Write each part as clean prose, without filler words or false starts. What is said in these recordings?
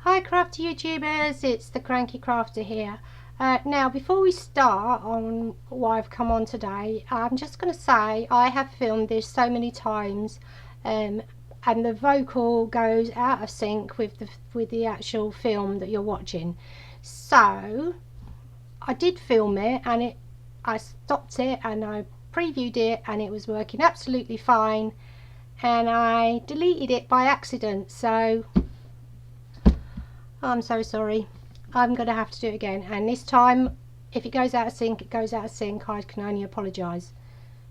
Hi crafty YouTubers, it's the Cranky Crafter here. Now before we start on why I've come on today, I'm just going to say I have filmed this so many times and the vocal goes out of sync with the actual film that you're watching. So I did film it and I stopped it and I previewed it and it was working absolutely fine, and I deleted it by accident, so I'm so sorry. I'm going to have to do it again, and this time if it goes out of sync, it goes out of sync. I can only apologise.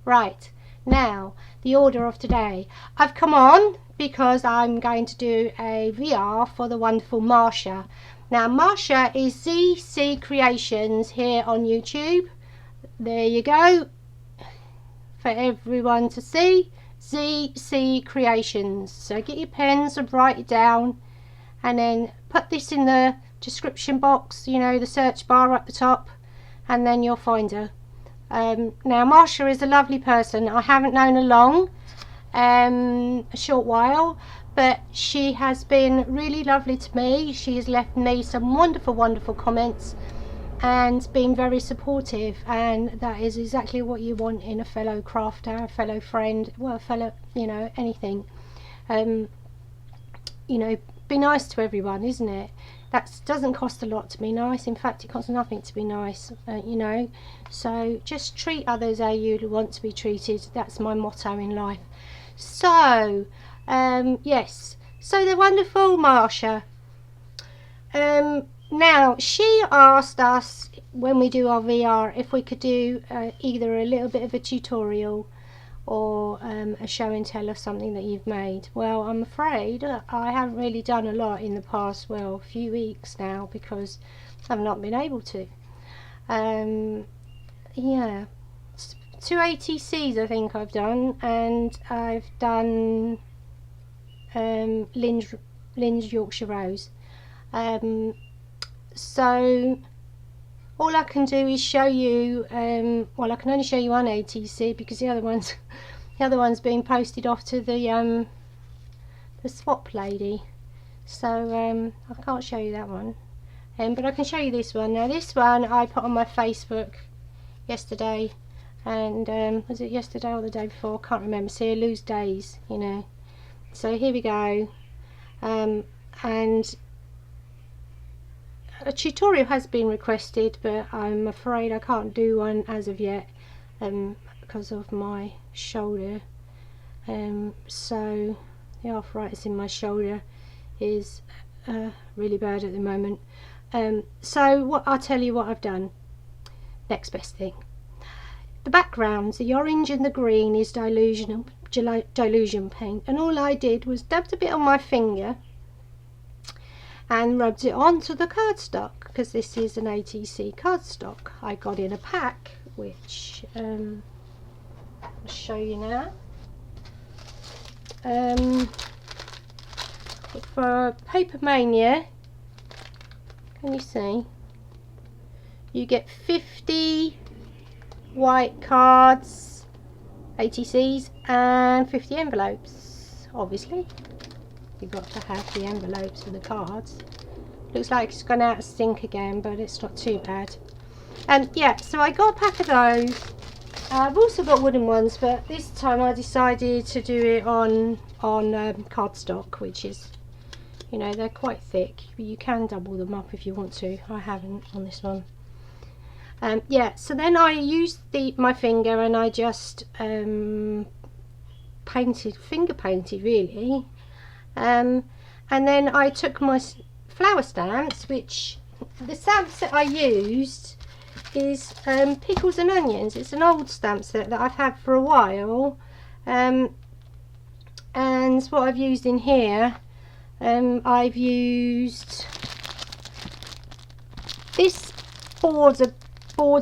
Right, now the order of today. I've come on because I'm going to do a VR for the wonderful Marsha. Now Marsha is ZeeCee's Creations here on YouTube. There you go, for everyone to see. ZeeCee's Creations. So get your pens and write it down, and then put this in the description box, you know, the search bar at the top, and then you'll find her. Now Marsha is a lovely person. I haven't known her long, a short while, but she has been really lovely to me. She has left me some wonderful comments and been very supportive, and that is exactly what you want in a fellow crafter, a fellow friend, well, a fellow, you know, anything. You know, be nice to everyone, isn't it? That doesn't cost a lot to be nice. In fact, it costs nothing to be nice, you know. So just treat others how you want to be treated. That's my motto in life. So yes, so the wonderful Marsha, now she asked us when we do our VR if we could do either a little bit of a tutorial or a show and tell of something that you've made. Well, I'm afraid I haven't really done a lot in the past, well, few weeks now, because I've not been able to. Yeah, 2 ATCs I think I've done, and I've done Lynn's Yorkshire Rose. So all I can do is show you, well, I can only show you one ATC because the other one's being posted off to the swap lady, so I can't show you that one, but I can show you this one. Now this one I put on my Facebook yesterday, and was it yesterday or the day before? I can't remember. See, I lose days, you know. So here we go, and a tutorial has been requested, but I'm afraid I can't do one as of yet because of my shoulder. So the arthritis in my shoulder is really bad at the moment. So I'll tell you what I've done. Next best thing. The backgrounds, the orange and the green, is delusion paint, and all I did was dabbed a bit on my finger and rubbed it onto the cardstock, because this is an ATC cardstock I got in a pack, which I'll show you now. For Paper Mania, can you see, you get 50 white cards, ATCs, and 50 envelopes. Obviously you've got to have the envelopes for the cards. Looks like it's gone out of sync again, but it's not too bad. Yeah, so I got a pack of those. I've also got wooden ones, but this time I decided to do it on cardstock, which is, you know, they're quite thick. You can double them up if you want to. I haven't on this one. Yeah, so then I used my finger and I just finger painted really. And then I took my flower stamps, which the stamps that I used is Pickles and Onions. It's an old stamp set that I've had for a while, and what I've used in here, I've used this border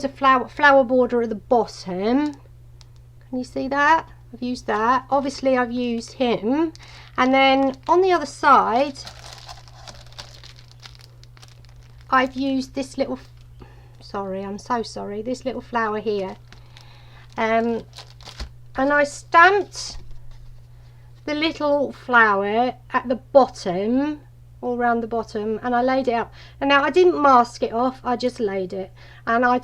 flower border at the bottom. Can you see that? I've used that. Obviously I've used him, and then on the other side I've used this little, sorry, I'm so sorry, this little flower here, and I stamped the little flower at the bottom all around the bottom, and I laid it up. And now I didn't mask it off, I just laid it, and I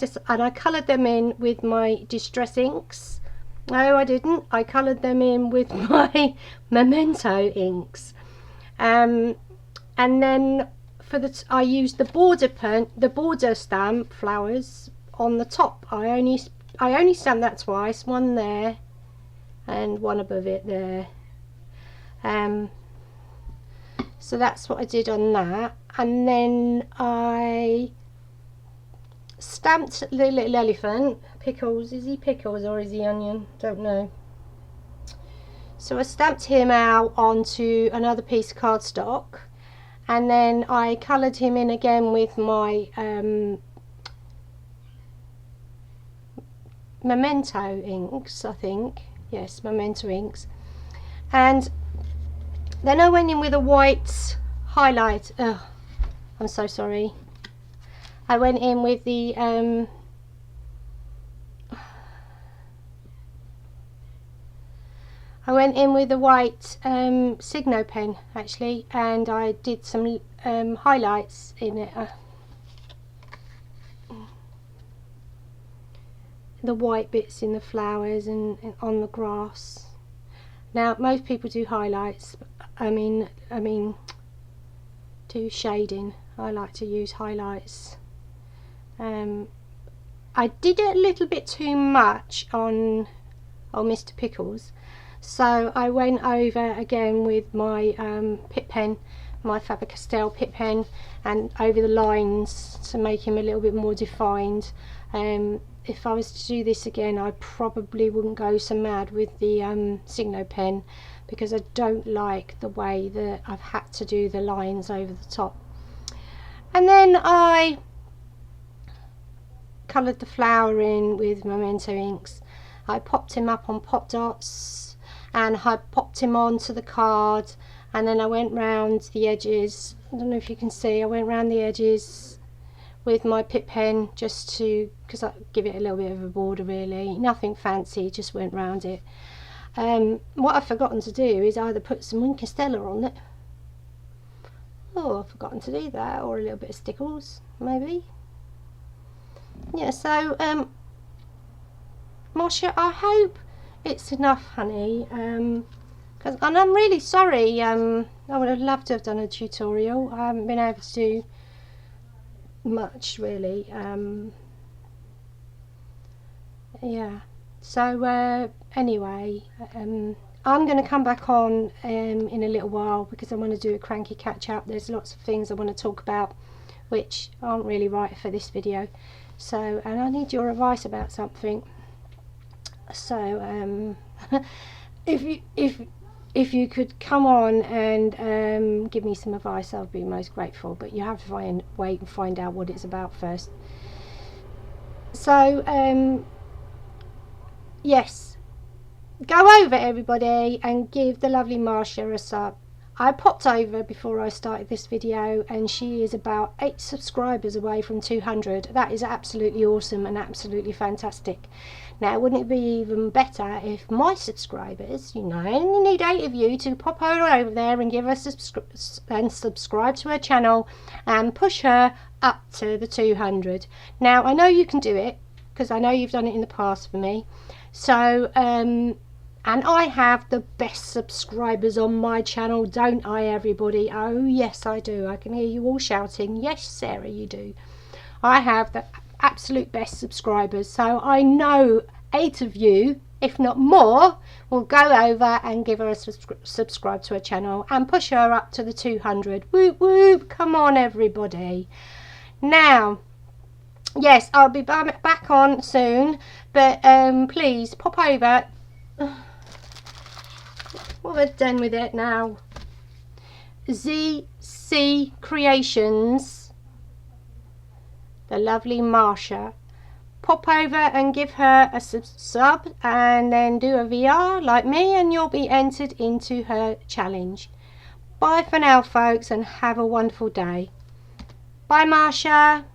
coloured them in with my Distress inks. No, I didn't. I coloured them in with my Memento inks, and then I used the border stamp flowers on the top. I only stamped that twice, one there and one above it there. So that's what I did on that, and then I stamped the little elephant. Pickles, is he Pickles or is he Onion? Don't know. So I stamped him out onto another piece of cardstock, and then I coloured him in again with my Memento inks, I think. Yes, Memento inks. And then I went in with a white highlight. Oh, I'm so sorry. I went in with the white Signo pen actually, and I did some highlights in it. The white bits in the flowers and on the grass. Now most people do highlights. I mean do shading. I like to use highlights. I did it a little bit too much on Mr. Pickles, so I went over again with my Pitt pen, my Faber-Castell Pitt pen, and over the lines to make him a little bit more defined. If I was to do this again, I probably wouldn't go so mad with the Signo pen, because I don't like the way that I've had to do the lines over the top. And then I coloured the flower in with Memento inks. I popped him up on pop dots, and I popped him onto the card, and then I went round the edges. I don't know if you can see, I went round the edges with my Pitt pen, just to, because I give it a little bit of a border really, nothing fancy, just went round it. What I've forgotten to do is either put some Wink Stella on it. Oh, I've forgotten to do that, or a little bit of Stickles maybe. Yeah, so Marsha, I hope it's enough, honey, and I'm really sorry. I would have loved to have done a tutorial. I haven't been able to do much really. Yeah, so anyway, I'm going to come back on in a little while, because I want to do a cranky catch up. There's lots of things I want to talk about which aren't really right for this video, so, and I need your advice about something. So if you could come on and give me some advice, I would be most grateful, but you have to wait and find out what it's about first. So yes, go over everybody and give the lovely Marsha a sub. I popped over before I started this video, and she is about 8 subscribers away from 200. That is absolutely awesome and absolutely fantastic. Now, wouldn't it be even better if my subscribers, you know, I only need 8 of you to pop over there and give us and subscribe to her channel and push her up to the 200. Now, I know you can do it, because I know you've done it in the past for me. So, and I have the best subscribers on my channel, don't I, everybody? Oh, yes, I do. I can hear you all shouting. Yes, Sarah, you do. I have the absolute best subscribers. So I know 8 of you, if not more, will go over and give her a subscribe to her channel and push her up to the 200. Whoop, whoop. Come on, everybody. Now, yes, I'll be back on soon, but please pop over. What have I done with it now? ZeeCee's Creations, the lovely Marsha. Pop over and give her a sub, and then do a VR like me, and you'll be entered into her challenge. Bye for now, folks, and have a wonderful day. Bye, Marsha.